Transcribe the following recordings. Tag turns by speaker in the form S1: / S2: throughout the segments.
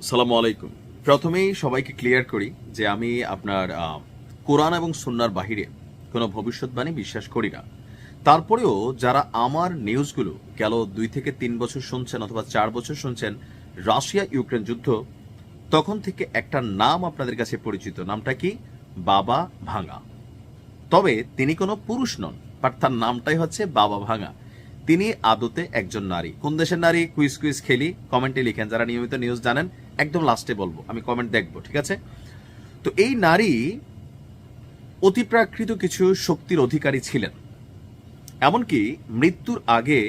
S1: সালামু আলাইকুম। প্রথমেই সবাইকে ক্লিয়ার করি যে আমি আপনার কোরআন এবং সুন্নাহর বাহিরে কোনো ভবিষ্যৎবাণী বিশ্বাস করি না। তারপরেও যারা আমার নিউজগুলো গেল 2 থেকে 3 বছর শুনছেন অথবা 4 বছর শুনছেন, রাশিয়া ইউক্রেন যুদ্ধ, তখন থেকে একটা নাম আপনাদের কাছে পরিচিত। নামটা কি? বাবা ভাঙা। তবে তিনি কোনো পুরুষ নন, বাট তার নামটাই হচ্ছে বাবা ভাঙা। তিনি আদতে একজন নারী। কোন দেশের নারী? কুইজ খেলি, কমেন্টে লিখেন। যারা নিয়মিত নিউজ জানেন, একদম লাস্টে বলবো, আমি কমেন্ট দেখবো, ঠিক আছে? তো এই নারী অতিপ্রাকৃত কিছু শক্তির অধিকারী ছিলেন। এমনকি মৃত্যুর আগে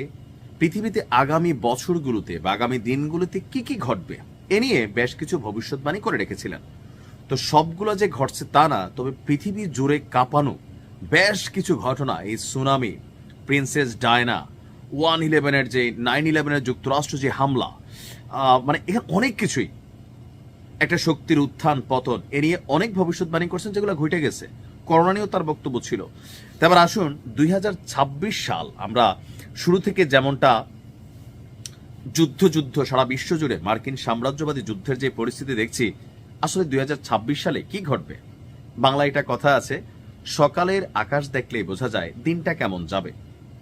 S1: পৃথিবীতে আগামী বছরগুলোতে বা আগামী দিনগুলোতে কি কি ঘটবে এ নিয়ে বেশ কিছু ভবিষ্যৎবাণী করে রেখেছিলেন। তো সবগুলো যে ঘটছে তা না, তবে পৃথিবী জুড়ে কাঁপানো বেশ কিছু ঘটনা, এই সুনামি, প্রিন্সেস ডায়না, 1/11-এর যে 9/11-এর যুক্তরাষ্ট্র যে হামলা, মানে এখানে অনেক কিছুই, একটা শক্তির উত্থান পতন, এ নিয়ে অনেক ভবিষ্যৎবাণী করছেন যেগুলো ঘটে গেছে। করোনা নিয়েও তার বক্তব্য ছিল। তারপর আসুন 2026 সাল, আমরা শুরু থেকে যেমনটা যুদ্ধ সারা বিশ্ব জুড়ে মার্কিন সাম্রাজ্যবাদী যুদ্ধের যে পরিস্থিতি দেখছি, আসলে 2026 সালে কি ঘটবে? বাংলায় এটা কথা আছে, সকালের আকাশ দেখলেই বোঝা যায় দিনটা কেমন যাবে।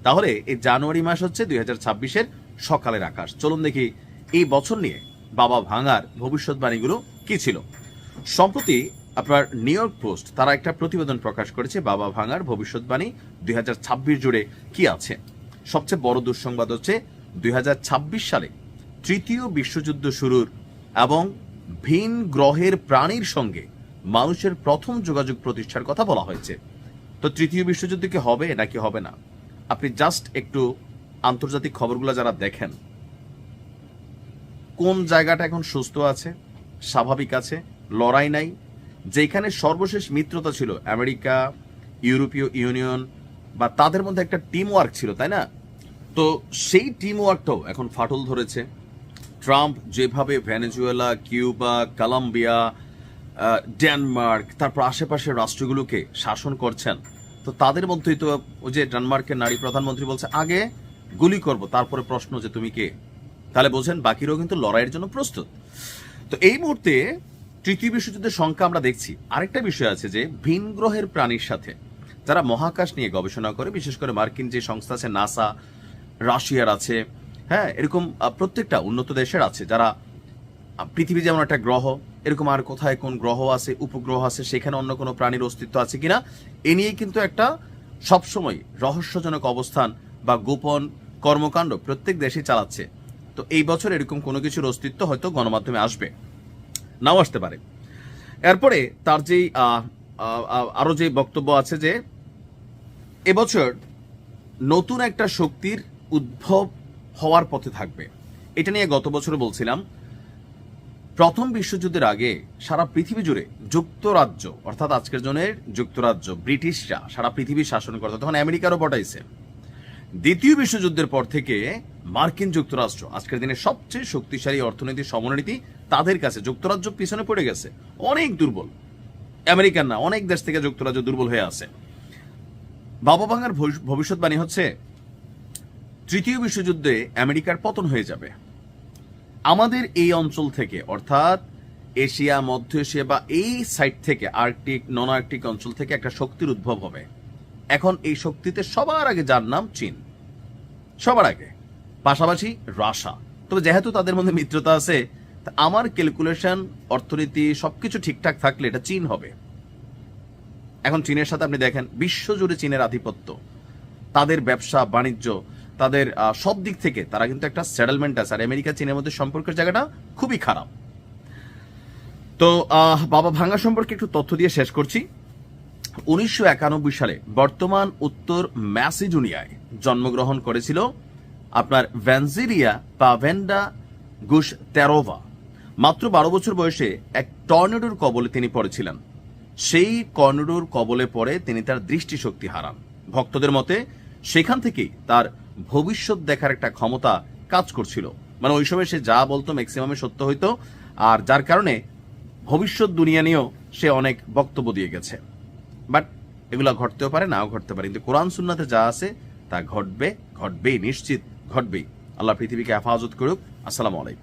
S1: তাহলে এই জানুয়ারি মাস হচ্ছে 2026-এর সকালের আকাশ। চলুন দেখি এই বছর নিয়ে বাবা ভাঙার ভবিষ্যৎবাণীগুলো কি ছিল। সম্প্রতি আপনার নিউ ইয়র্ক পোস্ট তারা একটা প্রতিবেদন প্রকাশ করেছে বাবা ভাঙার ভবিষ্যৎবাণী 2026 জুড়ে কি আছে। সবচেয়ে বড় দুঃসংবাদ হচ্ছে 2026 সালে তৃতীয় বিশ্বযুদ্ধ শুরুর এবং ভিন গ্রহের প্রাণীর সঙ্গে মানুষের প্রথম যোগাযোগ প্রতিষ্ঠার কথা বলা হয়েছে। তো তৃতীয় বিশ্বযুদ্ধ কি হবে নাকি হবে না? আপনি জাস্ট একটু আন্তর্জাতিক খবরগুলো যারা দেখেন, কোন জায়গাটা এখন সুস্থ আছে, স্বাভাবিক আছে, লড়াই নাই। যেখানে সর্বশেষ মিত্রতা ছিল আমেরিকা, ইউরোপীয় ইউনিয়ন, বা তাদের মধ্যে একটা টিম ওয়ার্ক ছিল, তাই না? তো সেই টিম ওয়ার্কটাও এখন ফাটল ধরেছে। ট্রাম্প যেভাবে ভেনেজুয়েলা, কিউবা, কলম্বিয়া, ডেনমার্ক, তারপর আশেপাশের রাষ্ট্রগুলোকে শাসন করছেন, তো তাদের মধ্যেই তো ওই যে ডেনমার্কের নারী প্রধানমন্ত্রী বলছে আগে গুলি করব, তারপরে প্রশ্ন যে তুমি কে। তাহলে বোঝেন বাকিরাও কিন্তু লড়াইয়ের জন্য প্রস্তুত। তো এই মুহূর্তে তৃতীয় বিশ্বযুদ্ধের সংখ্যা আমরা দেখছি। আরেকটা বিষয় আছে যে ভিন গ্রহের প্রাণীর সাথে যারা মহাকাশ নিয়ে গবেষণা করে, বিশেষ করে মার্কিন যে সংস্থা আছে নাসা, রাশিয়ার আছে, হ্যাঁ, এরকম প্রত্যেকটা উন্নত দেশের আছে, যারা পৃথিবী যেমন একটা গ্রহ, এরকম আর কোথায় কোন গ্রহ আছে, উপগ্রহ আছে, সেখানে অন্য কোনো প্রাণীর অস্তিত্ব আছে কিনা এ নিয়েই কিন্তু একটা সবসময় রহস্যজনক অবস্থান বা গোপন কর্মকাণ্ড প্রত্যেক দেশই চালাচ্ছে। তো এই বছর এরকম কোনো কিছুর অস্তিত্ব হয়তো গণমাধ্যমে আসবে, নাও আসতে পারে। এরপরে তার যেই আরো যে বক্তব্য আছে যে এবছর নতুন একটা শক্তির উদ্ভব হওয়ার পথে থাকবে। এটা নিয়ে গত বছর বলছিলাম, প্রথম বিশ্বযুদ্ধের আগে সারা পৃথিবী জুড়ে যুক্তরাজ্য, অর্থাৎ আজকের জনের যুক্তরাজ্য, ব্রিটিশরা সারা পৃথিবী শাসন করত, তখন আমেরিকারও পটাইছে। দ্বিতীয় বিশ্বযুদ্ধের পর থেকে মার্কিন যুক্তরাষ্ট্র, আজকের দিনে সবচেয়ে শক্তিশালী অর্থনৈতিক সমরনীতি তাদের কাছে, যুক্তরাজ্য পিছনে পড়ে গেছে, অনেক দুর্বল। আমেরিকান না, অনেক দেশ থেকে যুক্তরাজ্য দুর্বল হয়ে আছে। বাবা ভাঙার ভবিষ্যৎবাণী হচ্ছে তৃতীয় বিশ্বযুদ্ধে আমেরিকার পতন হয়ে যাবে। আমাদের এই অঞ্চল থেকে, অর্থাৎ এশিয়া, মধ্য এশিয়া বা এই সাইড থেকে, আর্কটিক, নন আর্কটিক অঞ্চল থেকে একটা শক্তির উদ্ভব হবে। এখন এই শক্তিতে সবার আগে যার নাম চীন, সবার আগে, পাশাপাশি রাশিয়া। তবে যেহেতু তাদের মধ্যে মিত্রতা আছে, আমার ক্যালকুলেশন, অর্থনীতি সবকিছু ঠিকঠাক থাকলে এটা চীন হবে। এখন চীনের সাথে আপনি দেখেন বিশ্বজুড়ে চীনের আধিপত্য, তাদের ব্যবসা বাণিজ্য, তাদের সব দিক থেকে তারা কিন্তু একটা সেটেলমেন্ট আছে। আর আমেরিকা চীনের মধ্যে সম্পর্কের জায়গাটা খুবই খারাপ। তো বাবা ভাঙা সম্পর্কে একটু তথ্য দিয়ে শেষ করছি। 1991 সালে বর্তমান উত্তর ম্যাসিডোনিয়ায় জন্মগ্রহণ করেছিল আপনার ভ্যানজিরিয়া পাভেন্ডা গুশতেরোভা। মাত্র 12 বছর বয়সে এক টর্নেডোর কবলে তিনি পড়েছিলেন। সেই টর্নেডোর কবলে পড়ে তিনি তার দৃষ্টিশক্তি হারান। ভক্তদের মতে সেখান থেকেই তার ভবিষ্যৎ দেখার একটা ক্ষমতা কাজ করছিল। মানে ওই সময় সে যা বলতো ম্যাক্সিমামে সত্য হইতো, আর যার কারণে ভবিষ্যৎ দুনিয়া নিয়েও সে অনেক বক্তব্য দিয়ে গেছে। বাট এগুলা ঘটতেও পারে, নাও ঘটতে পারে, কিন্তু কোরআন সুন্নাতে যা আছে তা ঘটবে, ঘটবেই, নিশ্চিত ঘটবেই। আল্লাহ পৃথিবীকে হেফাজত করুক। আসসালামু আলাইকুম।